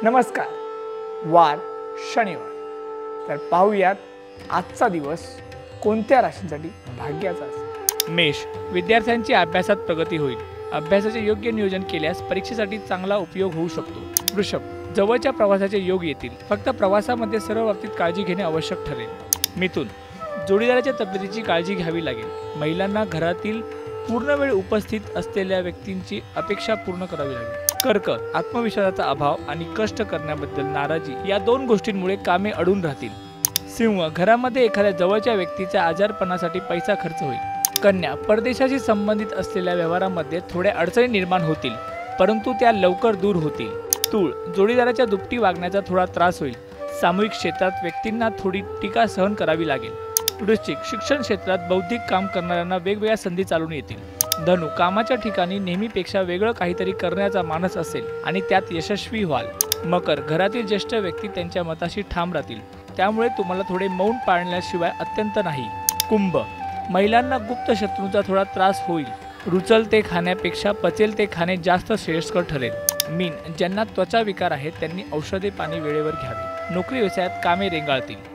नमस्कार. वार शनिवार. तर पाहूयात आजचा दिवस कोणत्या राशींसाठी भाग्याचा असेल. मेष, विद्यार्थ्यांची अभ्यासात प्रगती होईल. अभ्यासाचे योग्य नियोजन केल्यास परीक्षेसाठी चांगला उपयोग होऊ शकतो. वृषभ, जवळच्या प्रवासाचे योग येतील. फक्त प्रवासामध्ये सर्व बाबतीत काळजी घेणे आवश्यक ठरेल. मिथुन, जोडीदाराच्या तब्येतीची काळजी घ्यावी लागेल. महिलांना घरातील पूर्ण वेळ उपस्थित असलेल्या व्यक्तींची अपेक्षा पूर्ण करावी लागेल. कर्क, आत्मविश्वासाचा अभाव आणि कष्ट करण्याबद्दल नाराजी या दोन गोष्टींमुळे कामे अडून राहतील. सिंह, घरामध्ये एखाद्या जवळच्या व्यक्तीच्या आजारपणासाठी पैसा खर्च होईल. कन्या, परदेशाशी संबंधित असलेल्या व्यवहारामध्ये थोड्या अडचणी निर्माण होतील, परंतु त्या लवकर दूर होतील. तूळ, जोडीदाराच्या दुपटी वागण्याचा थोडा त्रास होईल. सामूहिक क्षेत्रात व्यक्तींना थोडी टीका सहन करावी लागेल. वृश्चिक, शिक्षण क्षेत्रात बौद्धिक काम करणाऱ्यांना वेगवेगळ्या संधी चालून येतील. धनु, कामाच्या ठिकाणी नेहमीपेक्षा वेगळं काहीतरी करण्याचा मानस असेल आणि त्यात यशस्वी व्हाल. मकर, घरातील ज्येष्ठ व्यक्ती त्यांच्या मताशी ठाम राहतील, त्यामुळे तुम्हाला थोडे मौन पाळण्याशिवाय अत्यंत नाही. कुंभ, महिलांना गुप्त शत्रूंचा थोडा त्रास होईल. रुचल ते खाण्यापेक्षा पचेल ते खाणे जास्त श्रेयस्कर ठरेल. मीन, ज्यांना त्वचा विकार आहेत त्यांनी औषधे पाणी वेळेवर घ्यावे. नोकरी व्यवसायात कामे रेंगाळतील.